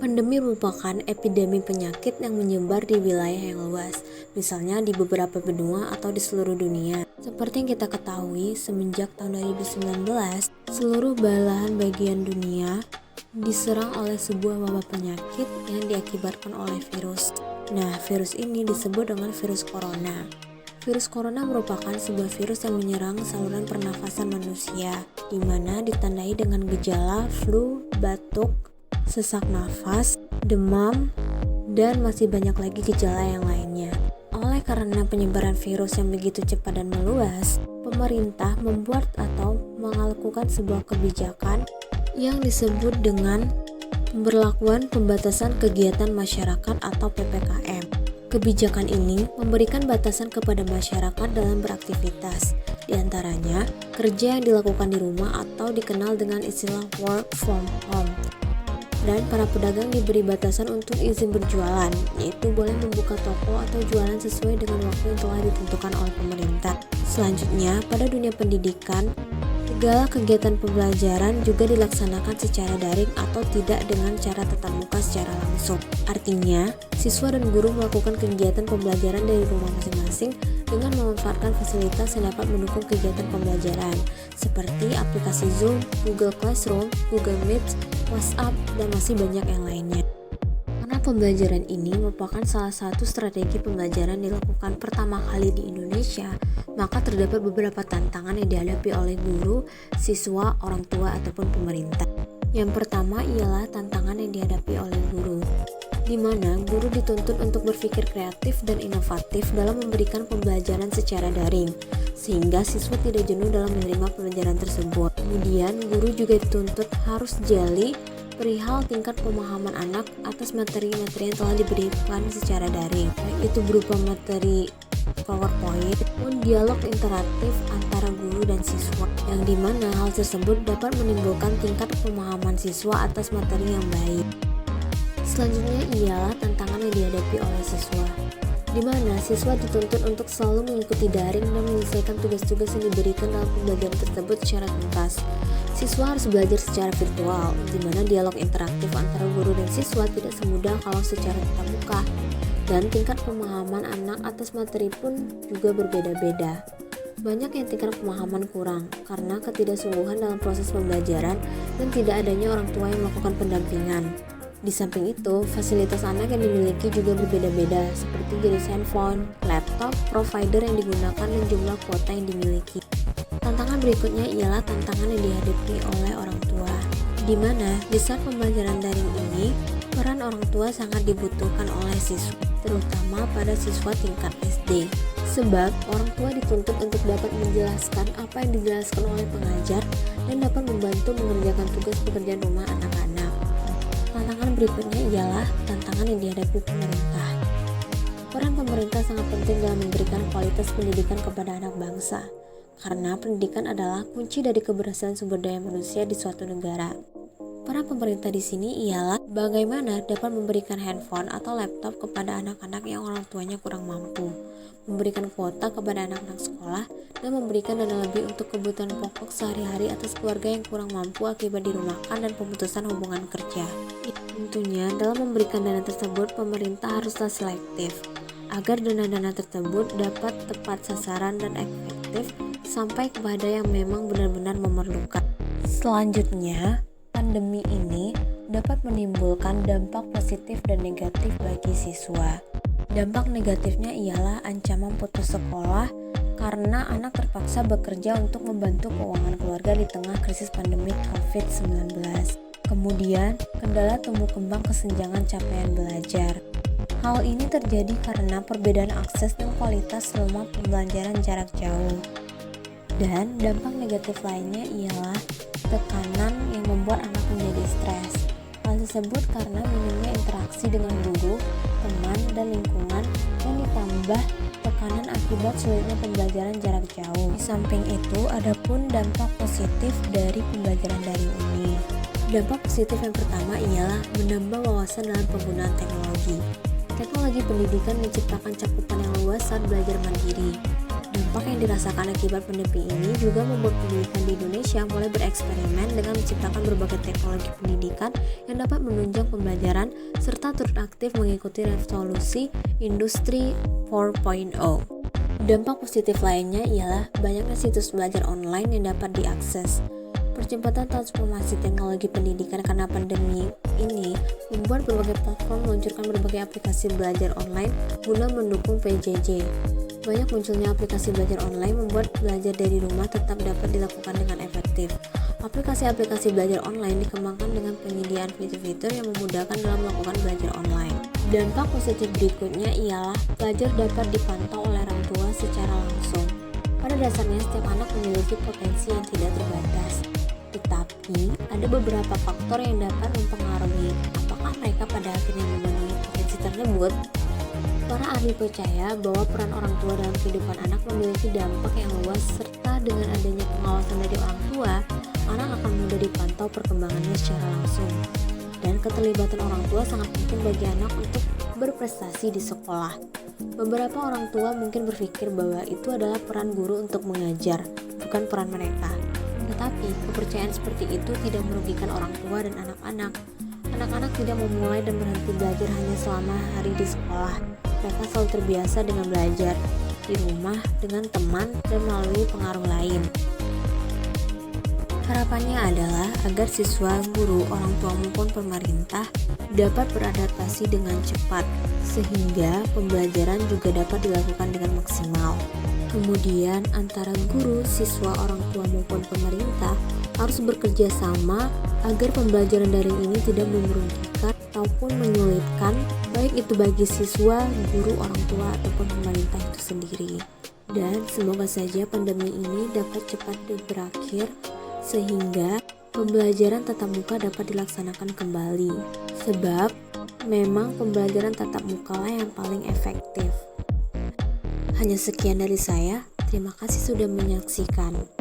Pandemi merupakan epidemi penyakit yang menyebar di wilayah yang luas, misalnya di beberapa benua atau di seluruh dunia. Seperti yang kita ketahui, semenjak tahun 2019, seluruh belahan bagian dunia diserang oleh sebuah wabah penyakit yang diakibatkan oleh virus. Nah, virus ini disebut dengan virus corona. Virus corona merupakan sebuah virus yang menyerang saluran pernafasan manusia, di mana ditandai dengan gejala flu, batuk, sesak nafas, demam, dan masih banyak lagi gejala yang lainnya. Oleh karena penyebaran virus yang begitu cepat dan meluas, pemerintah membuat atau melakukan sebuah kebijakan yang disebut dengan pemberlakuan pembatasan kegiatan masyarakat atau PPKM. Kebijakan ini memberikan batasan kepada masyarakat dalam beraktivitas, di antaranya kerja yang dilakukan di rumah atau dikenal dengan istilah work from home. Dan para pedagang diberi batasan untuk izin berjualan, yaitu boleh membuka toko atau jualan sesuai dengan waktu yang telah ditentukan oleh pemerintah. Selanjutnya, pada dunia pendidikan, segala kegiatan pembelajaran juga dilaksanakan secara daring atau tidak dengan cara tatap muka secara langsung. Artinya, siswa dan guru melakukan kegiatan pembelajaran dari rumah masing-masing dengan memanfaatkan fasilitas yang dapat mendukung kegiatan pembelajaran, seperti aplikasi Zoom, Google Classroom, Google Meet, WhatsApp, dan masih banyak yang lainnya. Karena pembelajaran ini merupakan salah satu strategi pembelajaran dilakukan pertama kali di Indonesia, maka terdapat beberapa tantangan yang dihadapi oleh guru, siswa, orang tua, ataupun pemerintah. Yang pertama ialah tantangan yang dihadapi oleh guru, di mana guru dituntut untuk berpikir kreatif dan inovatif dalam memberikan pembelajaran secara daring, sehingga siswa tidak jenuh dalam menerima pembelajaran tersebut. Kemudian, guru juga dituntut harus jeli perihal tingkat pemahaman anak atas materi-materi yang telah diberikan secara daring, baik itu berupa materi PowerPoint maupun dialog interaktif antara guru dan siswa, yang dimana hal tersebut dapat menimbulkan tingkat pemahaman siswa atas materi yang baik. Selanjutnya ialah tantangan yang dihadapi oleh siswa, di mana siswa dituntut untuk selalu mengikuti daring dan menyelesaikan tugas-tugas yang diberikan dalam pembelajaran tersebut secara tuntas. Siswa harus belajar secara virtual, di mana dialog interaktif antara guru dan siswa tidak semudah kalau secara tatap muka, dan tingkat pemahaman anak atas materi pun juga berbeda-beda. Banyak yang tingkat pemahaman kurang karena ketidaksungguhan dalam proses pembelajaran dan tidak adanya orang tua yang melakukan pendampingan. Di samping itu, fasilitas anak yang dimiliki juga berbeda-beda, seperti jenis handphone, laptop, provider yang digunakan, dan jumlah kuota yang dimiliki. Tantangan berikutnya ialah tantangan yang dihadapi oleh orang tua, di mana di saat pembelajaran daring ini, peran orang tua sangat dibutuhkan oleh siswa, terutama pada siswa tingkat SD. Sebab, orang tua dituntut untuk dapat menjelaskan apa yang dijelaskan oleh pengajar dan dapat membantu mengerjakan tugas pekerjaan rumah anak-anak. Tantangan berikutnya ialah tantangan yang dihadapi pemerintah. Peran pemerintah sangat penting dalam memberikan kualitas pendidikan kepada anak bangsa, karena pendidikan adalah kunci dari keberhasilan sumber daya manusia di suatu negara. Peran pemerintah di sini ialah bagaimana dapat memberikan handphone atau laptop kepada anak-anak yang orang tuanya kurang mampu, memberikan kuota kepada anak-anak sekolah, dan memberikan dana lebih untuk kebutuhan pokok sehari-hari atas keluarga yang kurang mampu akibat dirumahkan dan pemutusan hubungan kerja. Tentunya, dalam memberikan dana tersebut, pemerintah haruslah selektif, agar dana-dana tersebut dapat tepat sasaran dan efektif sampai kepada yang memang benar-benar memerlukan. Selanjutnya, pandemi ini dapat menimbulkan dampak positif dan negatif bagi siswa. Dampak negatifnya ialah ancaman putus sekolah karena anak terpaksa bekerja untuk membantu keuangan keluarga di tengah krisis pandemi COVID-19. Kemudian, kendala tumbuh kembang kesenjangan capaian belajar. Hal ini terjadi karena perbedaan akses dan kualitas selama pembelajaran jarak jauh. Dan dampak negatif lainnya ialah tekanan yang membuat anak menjadi stres. Hal tersebut karena minimnya interaksi dengan guru, teman, dan lingkungan, yang ditambah tekanan akibat sulitnya pembelajaran jarak jauh. Di samping itu, ada pun dampak positif dari pembelajaran daring ini. Dampak positif yang pertama ialah menambah wawasan dalam penggunaan teknologi. Teknologi pendidikan menciptakan cakupan yang luas saat belajar mandiri. Dampak yang dirasakan akibat pandemi ini juga membuat pendidikan di Indonesia mulai bereksperimen dengan menciptakan berbagai teknologi pendidikan yang dapat menunjang pembelajaran serta turut aktif mengikuti revolusi industri 4.0. Dampak positif lainnya ialah banyaknya situs belajar online yang dapat diakses. Percepatan transformasi teknologi pendidikan karena pandemi ini membuat berbagai platform meluncurkan berbagai aplikasi belajar online guna mendukung PJJ. Banyak munculnya aplikasi belajar online membuat belajar dari rumah tetap dapat dilakukan dengan efektif. Aplikasi-aplikasi belajar online dikembangkan dengan penyediaan fitur-fitur yang memudahkan dalam melakukan belajar online. Dampak positif berikutnya ialah pelajar dapat dipantau oleh orang tua secara langsung. Pada dasarnya setiap anak memiliki potensi yang tidak terbatas. Tetapi, ada beberapa faktor yang dapat mempengaruhi apakah mereka pada akhirnya memenuhi potensi tersebut. Para ahli percaya bahwa peran orang tua dalam kehidupan anak memiliki dampak yang luas serta dengan adanya pengawasan dari orang tua, anak akan mudah dipantau perkembangannya secara langsung. Dan keterlibatan orang tua sangat penting bagi anak untuk berprestasi di sekolah. Beberapa orang tua mungkin berpikir bahwa itu adalah peran guru untuk mengajar, bukan peran mereka. Tetapi, kepercayaan seperti itu tidak merugikan orang tua dan anak-anak. Anak-anak tidak memulai dan berhenti belajar hanya selama hari di sekolah. Mereka selalu terbiasa dengan belajar di rumah, dengan teman, dan melalui pengaruh lain. Harapannya adalah agar siswa, guru, orang tua maupun pemerintah dapat beradaptasi dengan cepat, sehingga pembelajaran juga dapat dilakukan dengan maksimal. Kemudian antara guru, siswa, orang tua maupun pemerintah harus bekerja sama agar pembelajaran daring ini tidak merugikan ataupun menyulitkan baik itu bagi siswa, guru, orang tua ataupun pemerintah itu sendiri. Dan semoga saja pandemi ini dapat cepat berakhir sehingga pembelajaran tatap muka dapat dilaksanakan kembali. Sebab memang pembelajaran tatap muka lah yang paling efektif. Hanya sekian dari saya. Terima kasih sudah menyaksikan.